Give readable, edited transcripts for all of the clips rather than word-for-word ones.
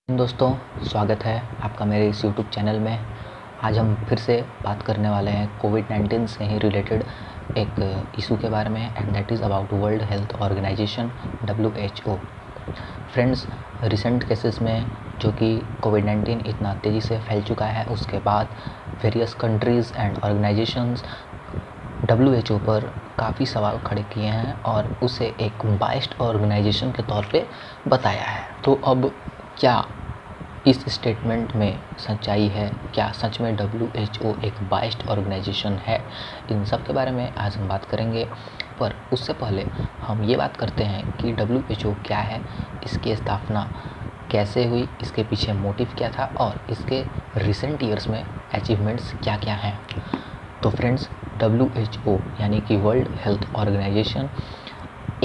दोस्तों, स्वागत है आपका मेरे इस यूट्यूब चैनल में। आज हम फिर से बात करने वाले हैं कोविड-19 से ही रिलेटेड एक इशू के बारे में, and that is about World Health Organization WHO। Friends, recent cases में जो कि कोविड-19 इतना तेज़ी से फैल चुका है, उसके बाद various countries and organisations WHO पर काफ़ी सवाल खड़े किए हैं और उसे एक बायस्ड ऑर्गेनाइजेशन के तौर पे बताया है। तो अब क्या इस स्टेटमेंट में सच्चाई है? क्या सच में WHO एक बायस्ड ऑर्गेनाइजेशन है? इन सब के बारे में आज हम बात करेंगे, पर उससे पहले हम ये बात करते हैं कि WHO क्या है, इसकी स्थापना कैसे हुई, इसके पीछे मोटिव क्या था और इसके रिसेंट ईयर्स में अचीवमेंट्स क्या क्या हैं। तो फ्रेंड्स, WHO यानी कि वर्ल्ड हेल्थ ऑर्गेनाइजेशन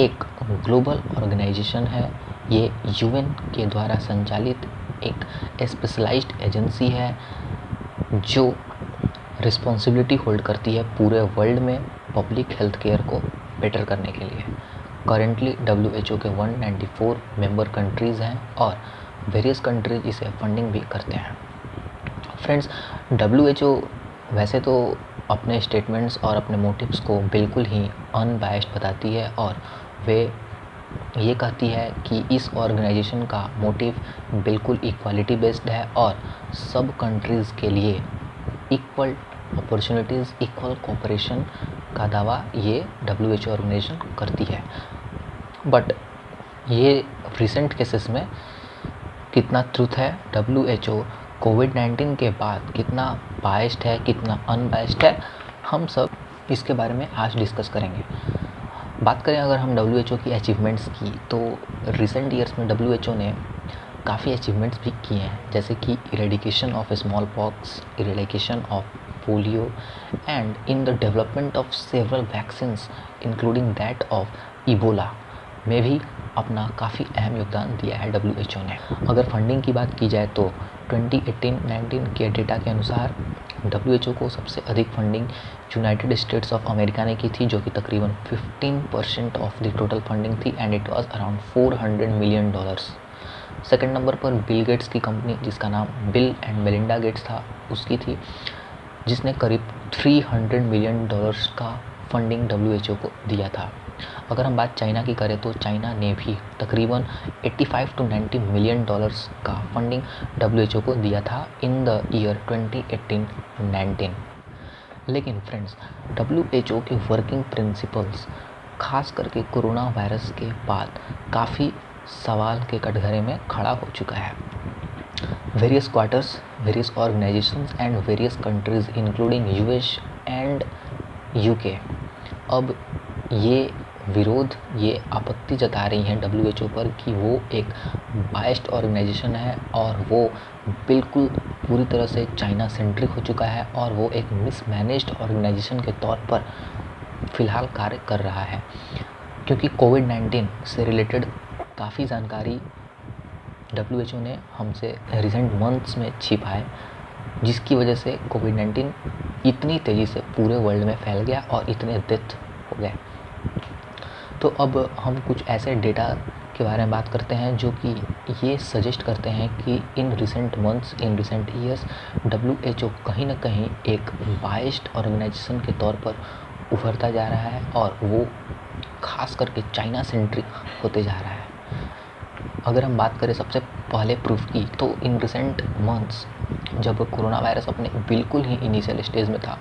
एक ग्लोबल ऑर्गेनाइजेशन है। ये UN के द्वारा संचालित एक स्पेशलाइज्ड एजेंसी है जो रिस्पॉन्सिबिलिटी होल्ड करती है पूरे वर्ल्ड में पब्लिक हेल्थ केयर को बेटर करने के लिए। करेंटली WHO के 194 मेंबर कंट्रीज़ हैं और वेरियस कंट्रीज इसे फंडिंग भी करते हैं। फ्रेंड्स, WHO वैसे तो अपने स्टेटमेंट्स और अपने मोटिव्स को बिल्कुल ही अनबायस्ड बताती है और वे ये कहती है कि इस ऑर्गेनाइजेशन का मोटिव बिल्कुल इक्वालिटी बेस्ड है और सब कंट्रीज़ के लिए इक्वल अपॉर्चुनिटीज़, इक्वल कोऑपरेशन का दावा ये WHO ऑर्गेनाइजेशन करती है। बट ये रिसेंट केसेस में कितना ट्रुथ है, WHO कोविड-19 के बाद कितना बायस्ड है, कितना अनबायस्ड है, हम सब इसके बारे में आज डिस्कस करेंगे। बात करें अगर हम WHO की अचीवमेंट्स की, तो रिसेंट ईयर्स में WHO ने काफ़ी अचीवमेंट्स भी किए हैं, जैसे कि eradication of small pox, eradication of polio and in the development of several vaccines including that of Ebola में भी अपना काफ़ी अहम योगदान दिया है WHO ने। अगर फंडिंग की बात की जाए तो 2018-19 के डेटा के अनुसार WHO को सबसे अधिक funding United states of America ने की थी, जो कि तकरीबन 15% ऑफ द टोटल फंडिंग थी, and it was around $400 million. Second number पर बिल गेट्स की कंपनी, जिसका नाम बिल एंड मेलिंडा गेट्स था, उसकी थी, जिसने करीब $300 मिलियन का फंडिंग WHO को दिया था। अगर हम बात चाइना की करें तो चाइना ने भी तकरीबन 85 to 90 मिलियन डॉलर्स का फंडिंग WHO को दिया था इन द ईयर 2018-19। लेकिन फ्रेंड्स, WHO के वर्किंग प्रिंसिपल्स खास करके कोरोना वायरस के बाद काफ़ी सवाल के कटघरे में खड़ा हो चुका है। Various quarters, various organisations and various countries including US and UK अब ये विरोध, ये आपत्ति जता रही हैं WHO पर कि वो एक बायस्ड ऑर्गेनाइजेशन है और वो बिल्कुल पूरी तरह से चाइना सेंट्रिक हो चुका है और वो एक मिसमैनेज्ड ऑर्गेनाइजेशन के तौर पर फ़िलहाल कार्य कर रहा है। क्योंकि कोविड-19 से रिलेटेड काफ़ी जानकारी WHO ने हमसे रिसेंट मंथ्स में छिपाए, जिसकी वजह से कोविड-19 इतनी तेज़ी से पूरे वर्ल्ड में फैल गया और इतने डेथ हो गए। तो अब हम कुछ ऐसे डेटा के बारे में बात करते हैं जो कि ये सजेस्ट करते हैं कि in recent months, in recent years WHO कहीं ना कहीं एक बायस्ड ऑर्गेनाइजेशन के तौर पर उभरता जा रहा है और वो खास करके चाइना सेंट्रिक होते जा रहा है। अगर हम बात करें सबसे पहले प्रूफ की, तो इन रिसेंट मंथ्स जब कोरोना वायरस अपने बिल्कुल ही इनिशियल स्टेज में था,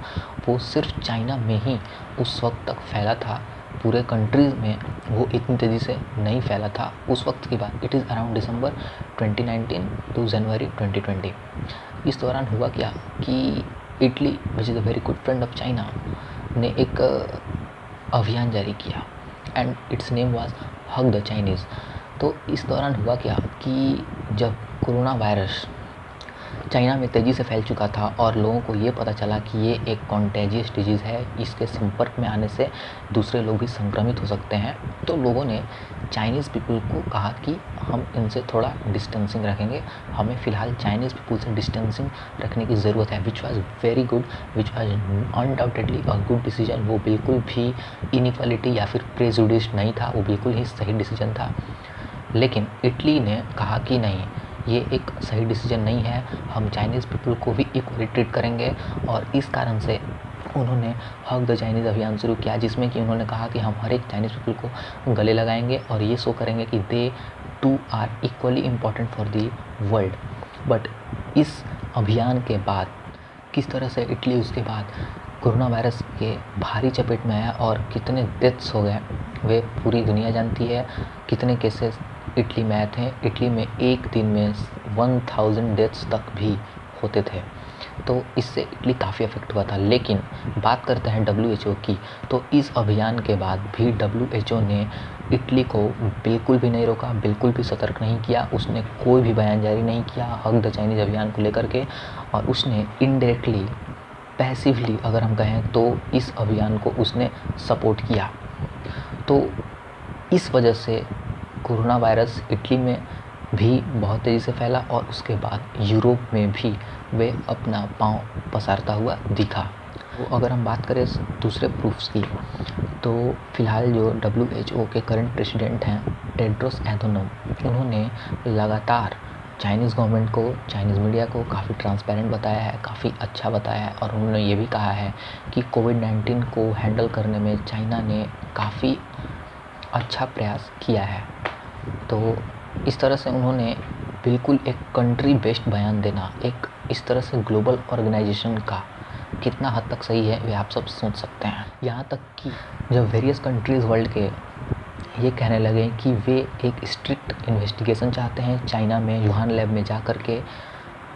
वो सिर्फ चाइना में ही उस वक्त तक फैला था, पूरे कंट्रीज़ में वो इतनी तेज़ी से नहीं फैला था उस वक्त की बात। It is around December 2019 to January 2020। इस दौरान हुआ क्या कि Italy, which is a very good friend of China, ने एक अभियान जारी किया and its name was hug the Chinese. तो इस दौरान हुआ क्या कि जब कोरोना वायरस चाइना में तेज़ी से फैल चुका था और लोगों को ये पता चला कि ये एक कॉन्टेजियस डिजीज़ है, इसके संपर्क में आने से दूसरे लोग भी संक्रमित हो सकते हैं, तो लोगों ने चाइनीज़ पीपल को कहा कि हम इनसे थोड़ा डिस्टेंसिंग रखेंगे, हमें फ़िलहाल चाइनीज़ पीपल से डिस्टेंसिंग रखने की ज़रूरत है, which was very good, which was undoubtedly a good decision. वो बिल्कुल भी इनइक्वालिटी या फिर प्रेजुडिस नहीं था, वो बिल्कुल ही सही डिसीजन था। लेकिन इटली ने कहा कि नहीं, ये एक सही डिसीजन नहीं है। हम चाइनीज़ पीपल को भी इक्वली ट्रीट करेंगे और इस कारण से उन्होंने हग द चाइनीज़ अभियान शुरू किया, जिसमें कि उन्होंने कहा कि हम हर एक चाइनीज़ पीपल को गले लगाएंगे और ये शो करेंगे कि they two are equally important for the world. But इस अभियान के बाद किस तरह से इटली उसके बाद कोरोना वायरस के भारी चपेट में आया और कितने डेथ्स हो गए वे पूरी दुनिया जानती है। कितने केसेस इटली में आए थे। इटली में एक दिन में 1000 डेथ्स तक भी होते थे, तो इससे इटली काफ़ी अफेक्ट हुआ था। लेकिन बात करते हैं WHO की, तो इस अभियान के बाद भी WHO ने इटली को बिल्कुल भी नहीं रोका, बिल्कुल भी सतर्क नहीं किया। उसने कोई भी बयान जारी नहीं किया हग द चाइनीज़ अभियान को लेकर के, और उसने इनडायरेक्टली पैसिवली अगर हम कहें तो इस अभियान को उसने सपोर्ट किया। तो इस वजह से कोरोना वायरस इटली में भी बहुत तेज़ी से फैला और उसके बाद यूरोप में भी वे अपना पाँव पसारता हुआ दिखा। तो अगर हम बात करें दूसरे प्रूफ्स की, तो फ़िलहाल जो WHO के करंट प्रेसिडेंट हैं टेड्रोस एधनोम, उन्होंने लगातार चाइनीज़ गवर्नमेंट को, चाइनीज़ मीडिया को काफ़ी ट्रांसपेरेंट बताया है, काफ़ी अच्छा बताया है, और उन्होंने ये भी कहा है कि कोविड-19 को हैंडल करने में चाइना ने काफ़ी अच्छा प्रयास किया है। तो इस तरह से उन्होंने बिल्कुल एक कंट्री बेस्ड बयान देना, एक इस तरह से ग्लोबल ऑर्गेनाइजेशन का कितना हद तक सही है वे आप सब सोच सकते हैं। यहाँ तक कि जब वेरियस कंट्रीज़ वर्ल्ड के ये कहने लगे कि वे एक स्ट्रिक्ट इन्वेस्टिगेशन चाहते हैं चाइना में वुहान लैब में जा कर के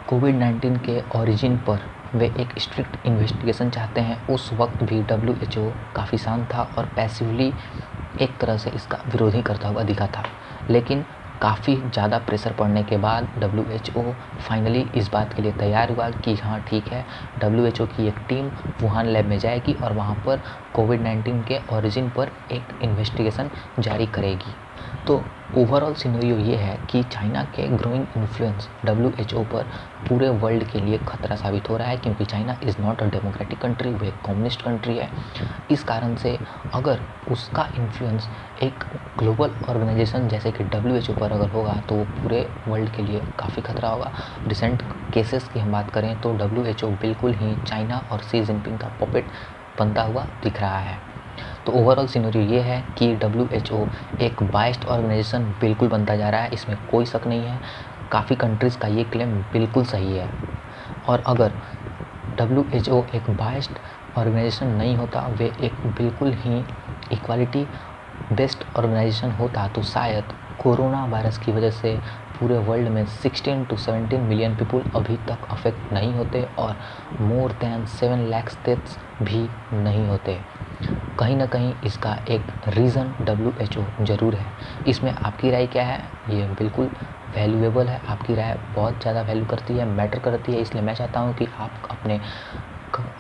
कोविड-19 के ओरिजिन पर वे एक स्ट्रिक्ट इन्वेस्टिगेशन चाहते हैं, उस वक्त भी WHO काफ़ी शांत था और पैसिवली एक तरह से इसका विरोध ही करता हुआ दिखा था। लेकिन काफ़ी ज़्यादा प्रेशर पड़ने के बाद WHO फाइनली इस बात के लिए तैयार हुआ कि हाँ ठीक है, WHO की एक टीम वुहान लैब में जाएगी और वहाँ पर कोविड-19 के ओरिजिन पर एक इन्वेस्टिगेशन जारी करेगी। तो ओवरऑल सिनेरियो ये है कि चाइना के ग्रोइंग इन्फ्लुएंस WHO पर पूरे वर्ल्ड के लिए खतरा साबित हो रहा है, क्योंकि China is not a democratic country, वो एक कम्युनिस्ट कंट्री है। इस कारण से अगर उसका इन्फ्लुएंस एक ग्लोबल ऑर्गेनाइजेशन जैसे कि WHO पर अगर होगा तो वो पूरे वर्ल्ड के लिए काफ़ी खतरा होगा। रिसेंट केसेस की हम बात करें तो WHO बिल्कुल ही चाइना और शी जिनपिंग का पपेट बनता हुआ दिख रहा है। तो ओवरऑल सिनेरियो ये है कि WHO एक बायस्ड ऑर्गेनाइजेशन बिल्कुल बनता जा रहा है, इसमें कोई शक नहीं है। काफ़ी कंट्रीज़ का ये क्लेम बिल्कुल सही है। और अगर WHO एक बायस्ड ऑर्गेनाइजेशन नहीं होता, वे एक बिल्कुल ही इक्वालिटी बेस्ड ऑर्गेनाइजेशन होता, तो शायद कोरोना वायरस की वजह से पूरे वर्ल्ड में 16 to 17 मिलियन पीपल अभी तक अफेक्ट नहीं होते और मोर दैन 7 लाख डेथ्स भी नहीं होते। कहीं ना कहीं इसका एक रीज़न WHO ज़रूर है। इसमें आपकी राय क्या है? ये बिल्कुल वैल्यूएबल है, आपकी राय बहुत ज़्यादा वैल्यू करती है, मैटर करती है। इसलिए मैं चाहता हूँ कि आप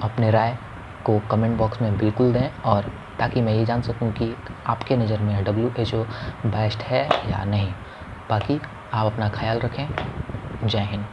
अपने राय को कमेंट बॉक्स में बिल्कुल दें, और ताकि मैं ये जान सकूं कि आपके नज़र में WHO बेस्ट है या नहीं। बाकी आप अपना ख्याल रखें। जय हिंद।